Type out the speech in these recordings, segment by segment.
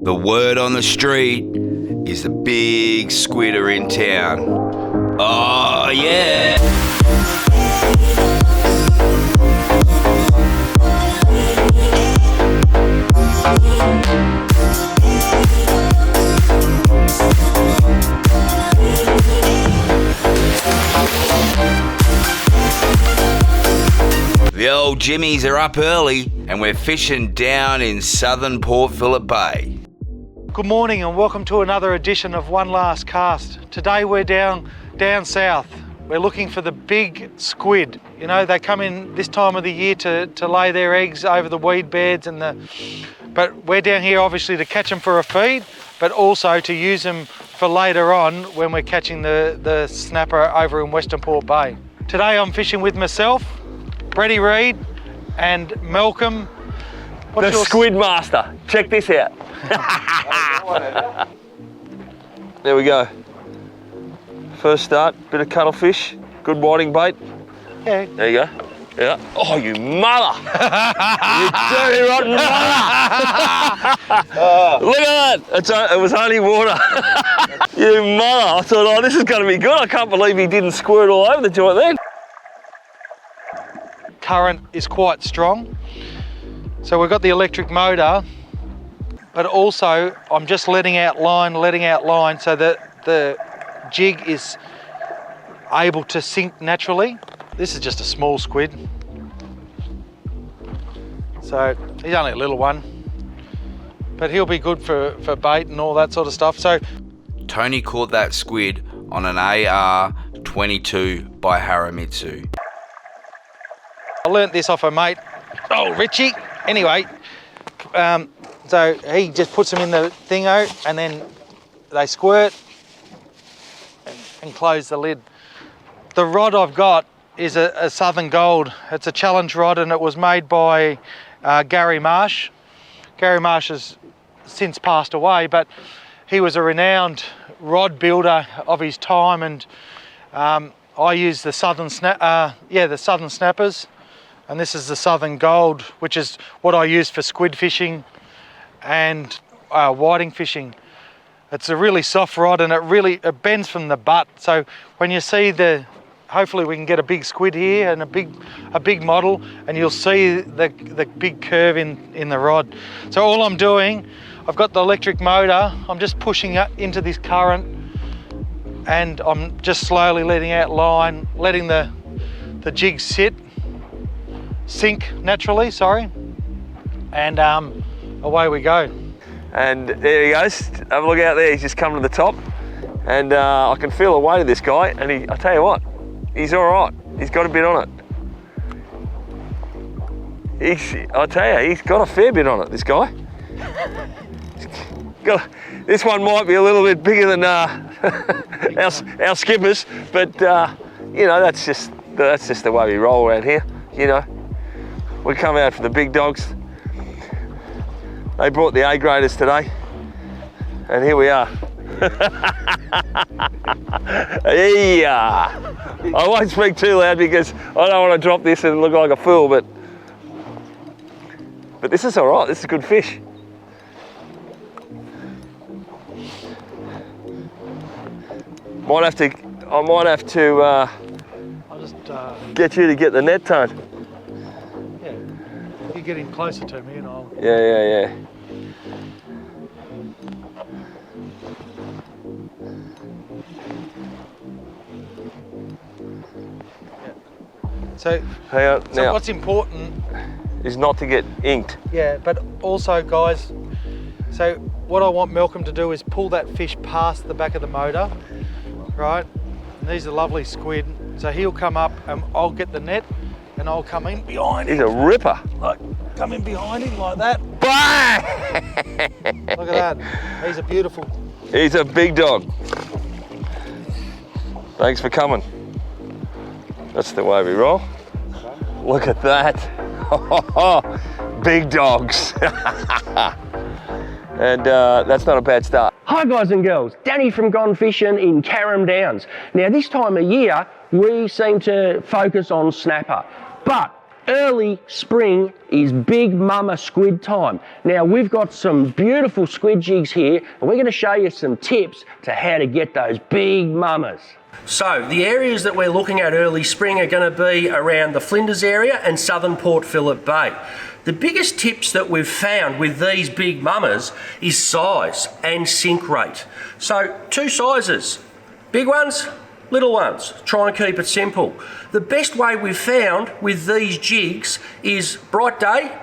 The word on the street is the big squid are in town. Oh yeah! The old Jimmies are up early and we're fishing down in southern Port Phillip Bay. Good morning and welcome to another edition of One Last Cast. Today we're down south. We're looking for the big squid. You know, they come in this time of the year to lay their eggs over the weed beds but we're down here obviously to catch them for a feed, but also to use them for later on when we're catching the snapper over in Western Port Bay. Today I'm fishing with myself, Reedy Reed and Malcolm. The Squid Master. Check this out. There we go. First start, bit of cuttlefish, good whiting bait. Yeah. There you go. Yeah. Oh, you mother! You dirty rotten mother! Look at that! It was only water. You mother! I thought, oh, this is going to be good. I can't believe he didn't squirt all over the joint then. Current is quite strong. So we've got the electric motor, but also I'm just letting out line so that the jig is able to sink naturally. This is just a small squid. So he's only a little one, but he'll be good for bait and all that sort of stuff. So Tony caught that squid on an AR-22 by Haramitsu. I learnt this off a mate, Richie. Anyway, so he just puts them in the thingo and then they squirt and close the lid. The rod I've got is a Southern Gold. It's a challenge rod and it was made by Gary Marsh. Gary Marsh has since passed away, but he was a renowned rod builder of his time, and I use the Southern Snappers. And this is the Southern Gold, which is what I use for squid fishing and whiting fishing. It's a really soft rod and it bends from the butt. So when you see hopefully we can get a big squid here and a big model, and you'll see the big curve in the rod. So all I'm doing, I've got the electric motor, I'm just pushing up into this current and I'm just slowly letting out line, letting the jig sink naturally, and away we go. And there he goes. Have a look out there. He's just come to the top, and I can feel the weight of this guy. And I tell you what, he's all right. He's got a bit on it. I tell you, he's got a fair bit on it. This guy. This one might be a little bit bigger than our skippers, but you know, that's just the way we roll around here. You know. We come out for the big dogs. They brought the A-graders today, and here we are. Yeah. I won't speak too loud because I don't want to drop this and look like a fool, but this is all right. This is good fish. I might have to I'll just get you to get the net tone. You get him closer to me and I'll... Yeah. So what's important is not to get inked. Yeah, but also guys, so what I want Malcolm to do is pull that fish past the back of the motor, right? And these are lovely squid. So he'll come up and I'll get the net and I'll come in behind him. He's a ripper. Like, come in behind him like that. Bang! Look at that. He's a beautiful. He's a big dog. Thanks for coming. That's the way we roll. Look at that. Big dogs. And that's not a bad start. Hi guys and girls, Danny from Gone Fishing in Carrum Downs. Now this time of year, we seem to focus on snapper, but early spring is big mama squid time. Now we've got some beautiful squid jigs here and we're going to show you some tips to how to get those big mamas. So the areas that we're looking at early spring are going to be around the Flinders area and southern Port Phillip Bay. The biggest tips that we've found with these big mamas is size and sink rate. So 2 sizes, big ones, little ones. Try and keep it simple. The best way we've found with these jigs is bright day,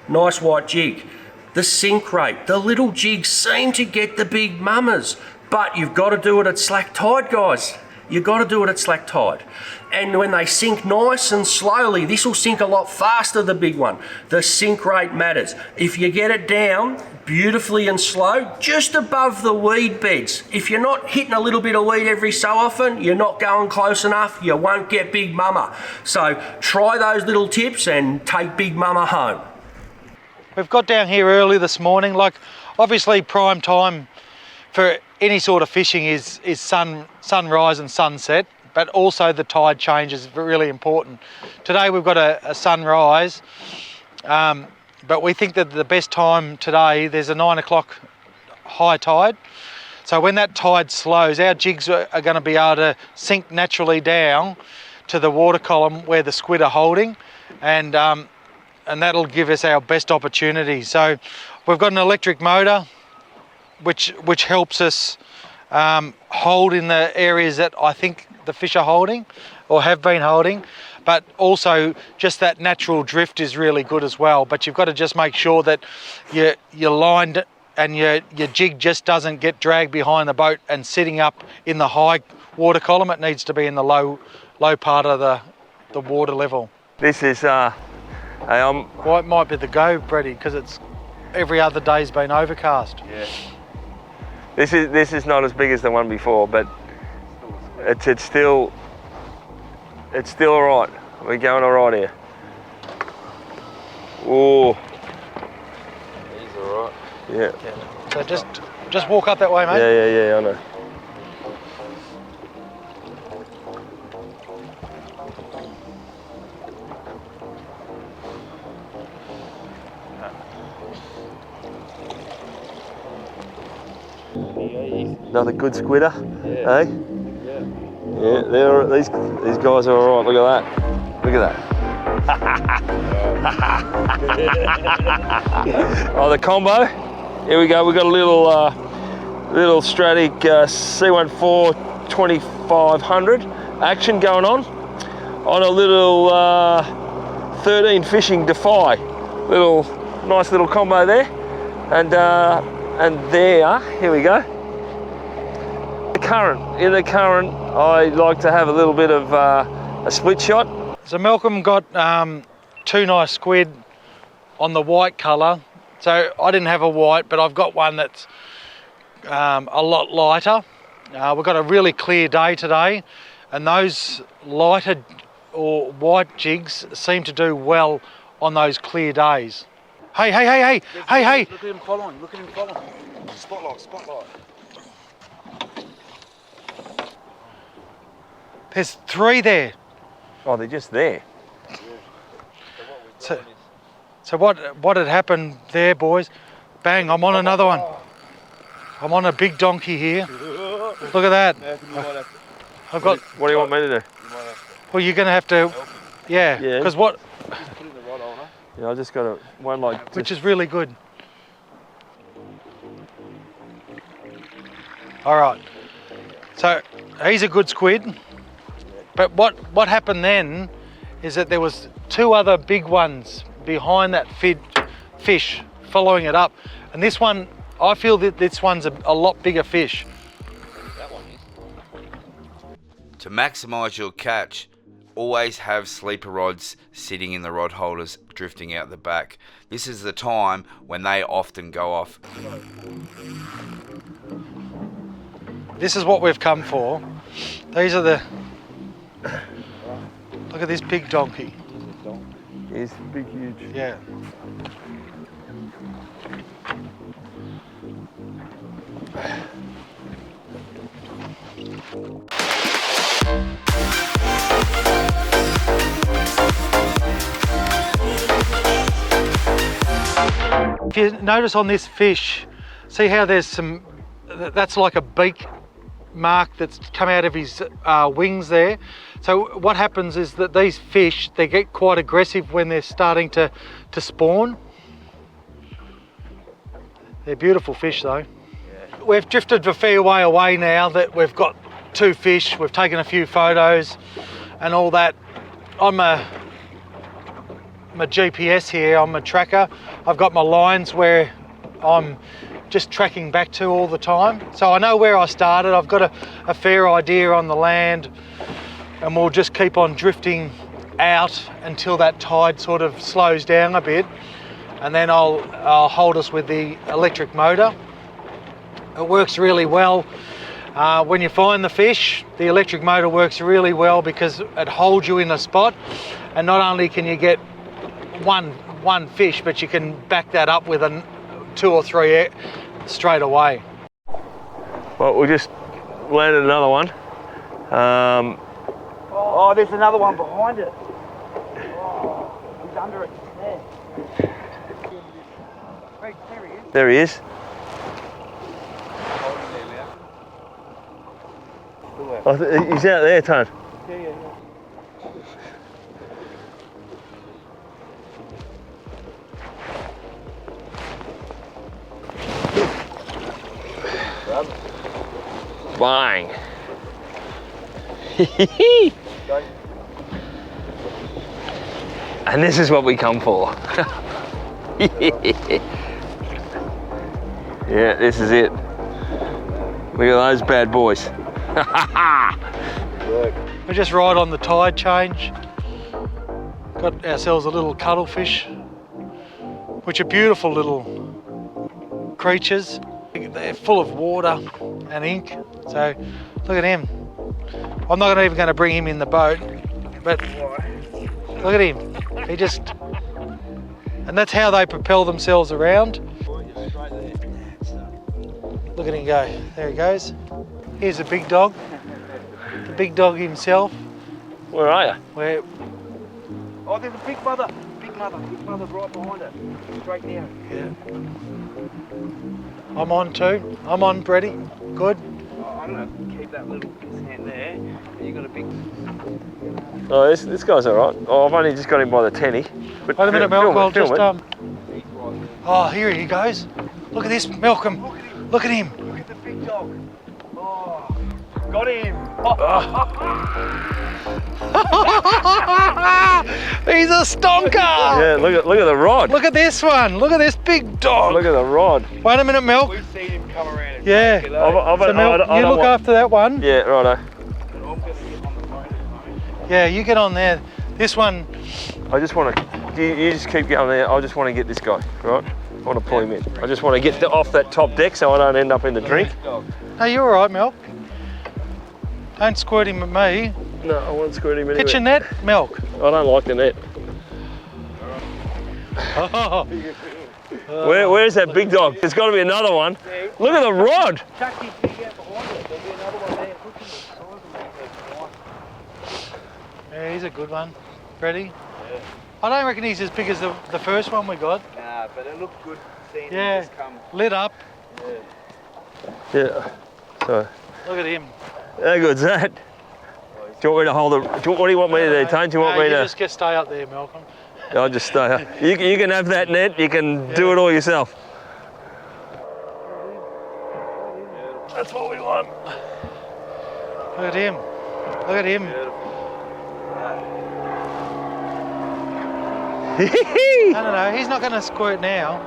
nice white jig. The sink rate, the little jigs seem to get the big mamas, but you've got to do it at slack tide, guys. You've got to do it at slack tide. And when they sink nice and slowly, this will sink a lot faster, the big one. The sink rate matters. If you get it down beautifully and slow, just above the weed beds, if you're not hitting a little bit of weed every so often, you're not going close enough, you won't get big mama. So try those little tips and take big mama home. We've got down here early this morning. Like, obviously prime time for any sort of fishing is sunrise and sunset, but also the tide change is really important. Today we've got a sunrise, but we think that the best time today, there's a 9 o'clock high tide. So when that tide slows, our jigs are going to be able to sink naturally down to the water column where the squid are holding, and that'll give us our best opportunity. So we've got an electric motor which helps us hold in the areas that I think the fish are holding or have been holding, but also just that natural drift is really good as well. But you've got to just make sure that you're lined and your jig just doesn't get dragged behind the boat and sitting up in the high water column. It needs to be in the low part of the water level. This is Well, it might be the go, Brady, because it's every other day's been overcast. Yeah. This is not as big as the one before, but it's still all right. We're going all right here. Oh. He's all right. Yeah. So just walk up that way, mate. Yeah, I know. Another good squidder, eh? Yeah. These guys are all right. Look at that. Look at that. Oh, the combo. Here we go. We've got a little Stratic C14 2500 action going on a little 13 fishing Defy. Nice little combo there, and there. Here we go. In the current, I like to have a little bit of a split shot. So Malcolm got 2 nice squid on the white colour. So I didn't have a white, but I've got one that's a lot lighter. We've got a really clear day today, and those lighter or white jigs seem to do well on those clear days. Hey! Look at him following. Spotlight. There's 3 there. Oh, they're just there. So what had happened there, boys? Bang, I'm on another one. I'm on a big donkey here. Look at that. I've got... What do you want me to do? Well, you're going to have to... Yeah, because what... Yeah, I just got one like... Which is really good. All right. So he's a good squid. But what happened then is that there was 2 other big ones behind that fish following it up. And this one, I feel that this one's a lot bigger fish. That one is. To maximise your catch, always have sleeper rods sitting in the rod holders drifting out the back. This is the time when they often go off. This is what we've come for. These are the... Look at this big donkey. He's big, huge. Yeah. If you notice on this fish, see how there's some, that's like a beak mark that's come out of his wings there. So what happens is that these fish, they get quite aggressive when they're starting to spawn. They're beautiful fish though. Yeah. We've drifted a fair way away now that we've got 2 fish, we've taken a few photos and all that. I'm a GPS here, I'm a tracker. I've got my lines where I'm just tracking back to all the time. So I know where I started, I've got a fair idea on the land, and we'll just keep on drifting out until that tide sort of slows down a bit, and then I'll hold us with the electric motor. It works really well. When you find the fish, the electric motor works really well because it holds you in a spot, and not only can you get one fish, but you can back that up with 2 or 3 straight away. Well, we just landed another one. Oh, there's another one behind it. Oh, he's under it. There. There he is. There he is. Oh, he's out there, Tone. Yeah. Bang. And this is what we come for. Yeah, this is it. Look at those bad boys. We're just right on the tide change. Got ourselves a little cuttlefish, which are beautiful little creatures. They're full of water and ink. So look at him. I'm not even going to bring him in the boat, but look at him. He just, and that's how they propel themselves around. Look at him go. There he goes. Here's a big dog. The big dog himself. Where are you? Where? Oh, there's a big mother. Big mother right behind it. Straight down. Yeah. I'm on too. I'm on, Brady. Good. Oh, I'm gonna keep that little hand there. You got a big. Oh, this guy's all right. Oh, I've only just got him by the tenny. But Wait a minute, Malcolm. I'll just it. Oh, here he goes. Look at this, Malcolm. Look at him. Look at the big dog. Oh, got him. He's a stonker. Yeah, look at the rod. Look at this one. Look at this big dog. Look at the rod. Wait a minute, Milk. We've seen him come around. And Yeah. take it I've, over. So Milk, you look after that one. Yeah, righto. I'm gonna get on the phone at the moment. Yeah, you get on there. This one. I just want to. You just keep going there. I just want to get this guy, right? I want to pull him in. I just want to get off that top deck so I don't end up in the drink. No, you're all right, Milk. Don't squirt him at me. No, I won't squirt him anywhere. Pitch a net, Milk. I don't like the net. Oh. Where's that big dog? There's got to be another one. Look at the rod. Chuck his big out behind it. There'll be another one there. Look at the size of that. Yeah, he's a good one. Ready? Yeah. I don't reckon he's as big as the first one we got. Nah, but it looked good seeing Yeah, him just come. lit up. Yeah. So, Look at him. how good's that? Do you want me to hold it? What do you want me to do, Tone? Do you want me you to? just stay up there, Malcolm. I'll just stay. You can have that net. You can do it all yourself. That's what we want. Look at him. Look at him. No, he's not going to squirt now.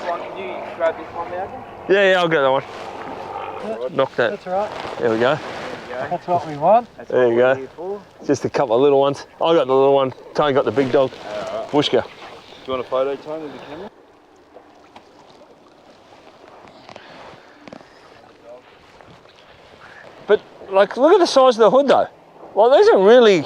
Can you grab this one, Malcolm? Yeah, I'll get that one. Knock that. That's all right. There we go. That's what we want. There you go. Just a couple of little ones. I got the little one. Tone got the big dog. Wooshka. Do you want a photo, Tone, with the camera? But like, look at the size of the hood though. Like, those are really.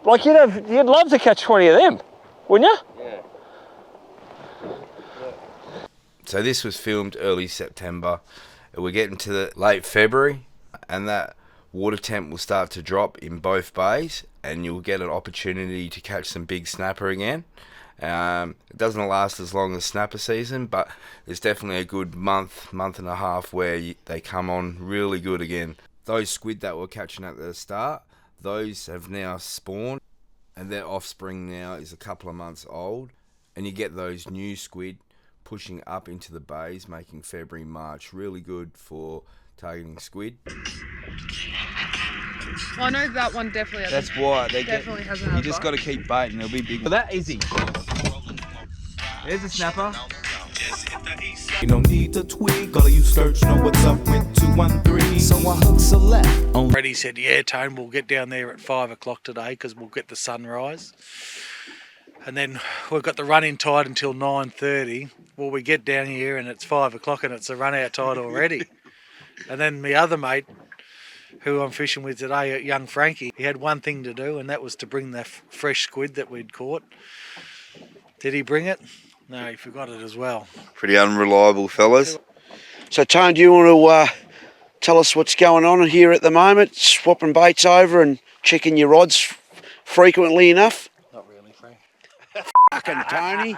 Like, you'd love to catch 20 of them, wouldn't you? Yeah. So this was filmed early September. We're getting to the late February, and that water temp will start to drop in both bays, and you'll get an opportunity to catch some big snapper again. It doesn't last as long as snapper season, but it's definitely a good month and a half where they come on really good again. Those squid that were catching at the start, those have now spawned, and their offspring now is a couple of months old, and you get those new squid pushing up into the bays, making February, March really good for targeting squid. I know that one definitely hasn't. That's why they Definitely get. hasn't You had just bite. got to keep baiting. They'll be big. Well, that easy. There's a snapper. You don't need to tweak, all of you search know what's up with 213. So I hook select on. Reedy said, yeah, Tone, we'll get down there at 5 o'clock today because we'll get the sunrise. And then we've got the run-in tide until 9:30. Well, we get down here and it's 5 o'clock and it's a run-out tide already. And then my other mate, who I'm fishing with today, young Frankie, he had one thing to do, and that was to bring the fresh squid that we'd caught. Did he bring it? No, he forgot it as well. Pretty unreliable, fellas. So, Tone, do you want to tell us what's going on here at the moment? Swapping baits over and checking your rods frequently enough? Not really, Frank. Fucking Tony.